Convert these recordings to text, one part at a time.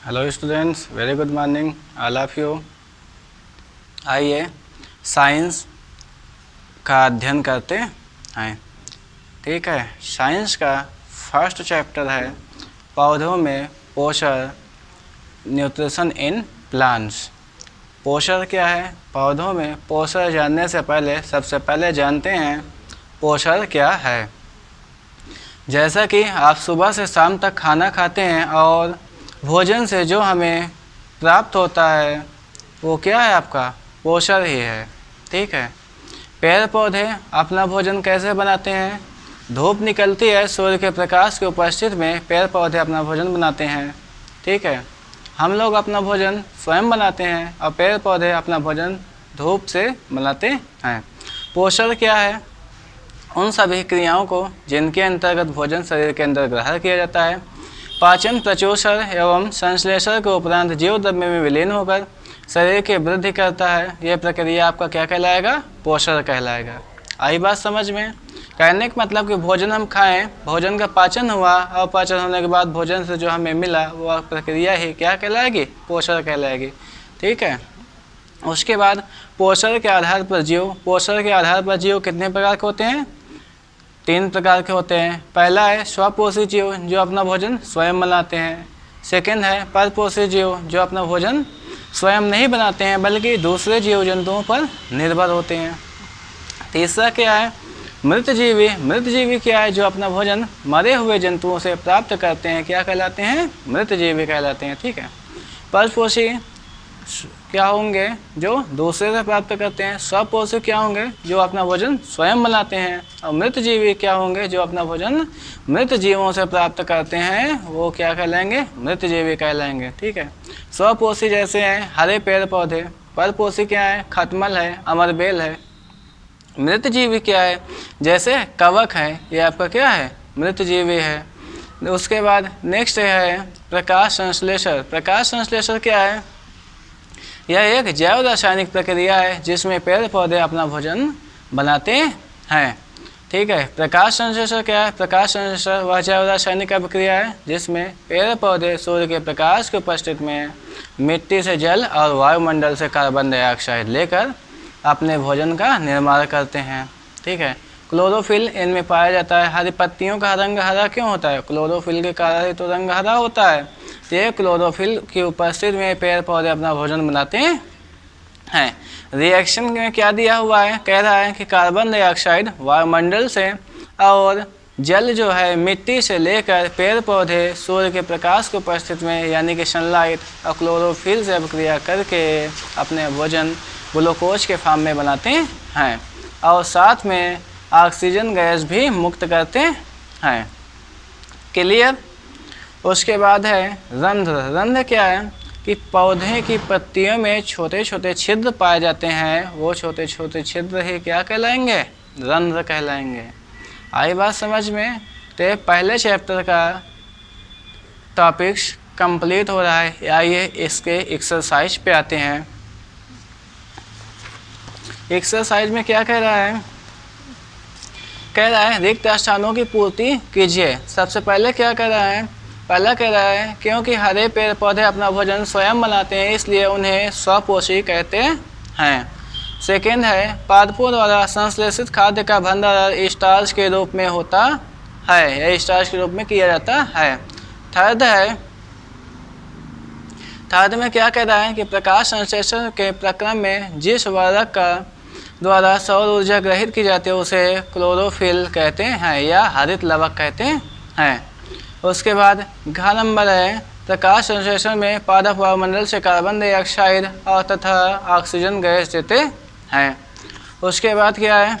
Hello students, very good morning all of you. आइए science का अध्ययन करते हैं। ठीक है, साइंस का फर्स्ट चैप्टर है पौधों में पोषण, न्यूट्रिशन इन प्लांट्स। पोषण क्या है? पौधों में पोषण जानने से पहले सबसे पहले जानते हैं पोषण क्या है। जैसा कि आप सुबह से शाम तक खाना खाते हैं और भोजन से जो हमें प्राप्त होता है वो क्या है? आपका पोषण ही है। ठीक है, पेड़ पौधे अपना भोजन कैसे बनाते हैं? धूप निकलती है, सूर्य के प्रकाश की उपस्थिति में पेड़ पौधे अपना भोजन बनाते हैं। ठीक है, हम लोग अपना भोजन स्वयं बनाते हैं और पेड़ पौधे अपना भोजन धूप से बनाते हैं। पोषण क्या है? उन सभी क्रियाओं को जिनके अंतर्गत भोजन शरीर के अंदर ग्रहण किया जाता है। पाचन, प्रचोषण एवं संश्लेषण के उपरांत जीव द्रव्य में विलीन होकर शरीर की वृद्धि करता है। यह प्रक्रिया आपका क्या कहलाएगा? पोषण कहलाएगा। आई बात समझ में? कहने का मतलब कि भोजन हम खाएं, भोजन का पाचन हुआ और पाचन होने के बाद भोजन से जो हमें मिला वह प्रक्रिया ही क्या कहलाएगी? पोषण कहलाएगी। ठीक है, उसके बाद पोषण के आधार पर जीव कितने प्रकार के होते हैं? 3 प्रकार के होते हैं। पहला है स्वपोषी जीव जो अपना भोजन स्वयं बनाते हैं। सेकंड है परपोषी जीव जो अपना भोजन स्वयं नहीं बनाते हैं बल्कि दूसरे जीव जंतुओं पर निर्भर होते हैं। तीसरा क्या है? मृतजीवी। मृतजीवी क्या है? जो अपना भोजन मरे हुए जंतुओं से प्राप्त करते हैं, क्या कहलाते हैं? मृतजीवी कहलाते हैं। ठीक है, परपोषी क्या होंगे? जो दूसरे से प्राप्त करते हैं। स्वपोषी क्या होंगे? जो अपना भोजन स्वयं बनाते हैं। और मृतजीवी क्या होंगे? जो अपना भोजन मृत जीवों से प्राप्त करते हैं, वो क्या कहलाएंगे? मृतजीवी कहलाएंगे। ठीक है, स्वपोषी जैसे हैं हरे पेड़ पौधे। परपोषी क्या है? खटमल है, अमरबेल है। मृतजीवी क्या है? जैसे कवक है, ये आपका क्या है? मृतजीवी है। उसके बाद नेक्स्ट है प्रकाश संश्लेषण। प्रकाश संश्लेषण क्या है? यह एक जैव रासायनिक प्रक्रिया है जिसमें पेड़ पौधे अपना भोजन बनाते हैं। ठीक है, प्रकाश संश्लेषण क्या है? प्रकाश संश्लेषण वह जैव रासायनिक प्रक्रिया है जिसमें पेड़ पौधे सूर्य के प्रकाश की उपस्थिति में मिट्टी से जल और वायुमंडल से कार्बन डाइऑक्साइड लेकर अपने भोजन का निर्माण करते हैं। ठीक है, क्लोरोफिल इनमें पाया जाता है। हरी पत्तियों का रंग हरा क्यों होता है? क्लोरोफिल के कारण ही तो रंग हरा होता है। ये क्लोरोफिल की उपस्थिति में पेड़ पौधे अपना भोजन बनाते हैं। रिएक्शन में क्या दिया हुआ है? कह रहा है कि कार्बन डाइऑक्साइड वायुमंडल से और जल जो है मिट्टी से लेकर पेड़ पौधे सूर्य के प्रकाश की उपस्थिति में यानी कि सनलाइट और क्लोरोफिल से अभिक्रिया करके अपने भोजन ग्लूकोज के फॉर्म में बनाते हैं और साथ में ऑक्सीजन गैस भी मुक्त करते हैं। क्लियर? उसके बाद है रंध्र। रंध्र क्या है? कि पौधे की पत्तियों में छोटे छोटे छिद्र पाए जाते हैं, वो छोटे छोटे छिद्र ही क्या कहलाएंगे? रंध्र कहलाएंगे। आई बात समझ में? तो पहले चैप्टर का टॉपिक्स कंप्लीट हो रहा है। आइए इसके एक्सरसाइज पे आते हैं। एक्सरसाइज में क्या कह रहा है? कह रहा है रिक्त स्थानों की पूर्ति कीजिए। सबसे पहले क्या कह रहा है? पहला कह रहा है क्योंकि हरे पेड़ पौधे अपना भोजन स्वयं बनाते हैं इसलिए उन्हें स्वपोषी कहते हैं। सेकंड है पादपों द्वारा संश्लेषित खाद्य का भंडारण स्टार्च के रूप में होता है या स्टार्च के रूप में किया जाता है। थर्ड में क्या कह रहा है कि प्रकाश संश्लेषण के प्रक्रम में जिस वर्णक का द्वारा सौर ऊर्जा ग्रहित की जाती है उसे क्लोरोफिल कहते हैं या हरित लवक कहते हैं। उसके बाद घ नंबर है प्रकाश संश्लेषण में पादप वायुमंडल से कार्बन डाइऑक्साइड और तथा ऑक्सीजन गैस देते हैं। उसके बाद क्या है?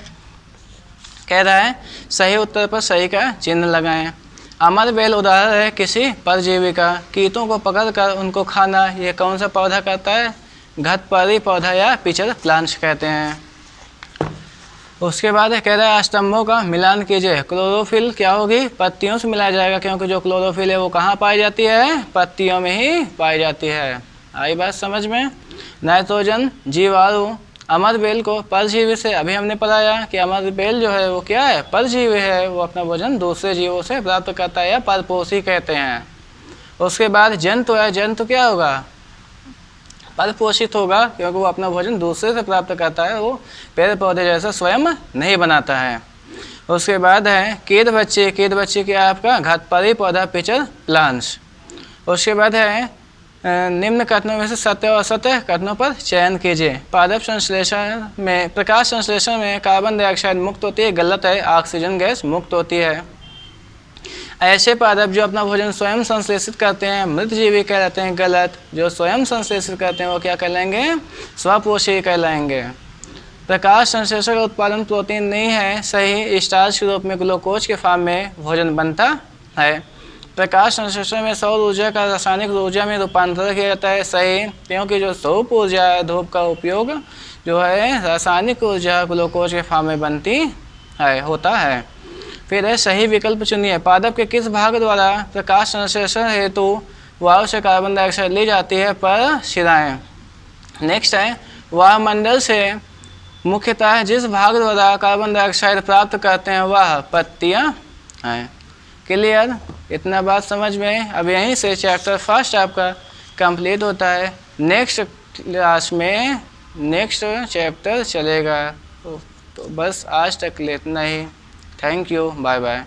कह रहा है सही उत्तर पर सही का चिन्ह लगाएं। अमरबेल उदाहरण है किसी परजीवी का। कीटों को पकड़कर उनको खाना, ये कौन सा पौधा करता है? घटपरी पौधा या पिचर प्लांट्स कहते हैं। उसके बाद कह रहा है स्तंभों का मिलान कीजिए। क्लोरोफिल क्या होगी? पत्तियों से मिलाया जाएगा क्योंकि जो क्लोरोफिल है वो कहाँ पाई जाती है? पत्तियों में ही पाई जाती है। आई बात समझ में? नाइट्रोजन जीवाणु। अमरबेल को परजीवी से अभी हमने पढ़ाया कि अमरबेल जो है वो क्या है? परजीवी है, वो अपना भोजन दूसरे जीवों से प्राप्त करता है या परपोषी कहते हैं। उसके बाद जंतु है, जंतु क्या होगा, परिपोषित होगा, क्योंकि वो अपना भोजन दूसरे से प्राप्त करता है, वो पेड़ पौधे जैसा स्वयं नहीं बनाता है। उसके बाद है कीट बच्चे, कीट बच्चे क्या है आपका, घातपाती पौधा पिचर प्लांट्स। उसके बाद है निम्न कथनों में से सत्य और असत्य कथनों पर चयन कीजिए। पादप संश्लेषण में, प्रकाश संश्लेषण में कार्बन डाइऑक्साइड मुक्त होती है, गलत है, ऑक्सीजन गैस मुक्त होती है। ऐसे पादप जो अपना भोजन स्वयं संश्लेषित करते हैं मृत जीवी कहलाते हैं, गलत। जो स्वयं संश्लेषित करते हैं वो क्या कहलाएंगे, स्वपोषी कहलाएंगे। प्रकाश संश्लेषण का उत्पादन प्रोटीन नहीं है, सही। स्टार्च के रूप में ग्लूकोज के फॉर्म में भोजन बनता है। प्रकाश संश्लेषण में सौर ऊर्जा का रासायनिक ऊर्जा में रूपांतरण किया जाता है, सही, क्योंकि जो धूप ऊर्जा है, धूप का उपयोग जो है रासायनिक ऊर्जा ग्लूकोज के फॉर्म में बनती है, होता है। फिर है सही विकल्प चुनिए। पादप के किस भाग द्वारा प्रकाश संश्लेषण हेतु वायु से कार्बन डाइऑक्साइड ली जाती है, पर शिराएँ। नेक्स्ट है वायुमंडल से मुख्यतः जिस भाग द्वारा कार्बन डाइऑक्साइड प्राप्त करते हैं वह पत्तियाँ हैं। क्लियर, इतना बात समझ में। अब यहीं से चैप्टर फर्स्ट आपका कंप्लीट होता है। नेक्स्ट क्लास में नेक्स्ट चैप्टर चलेगा। तो बस आज तक इतना ही। Thank you, bye bye.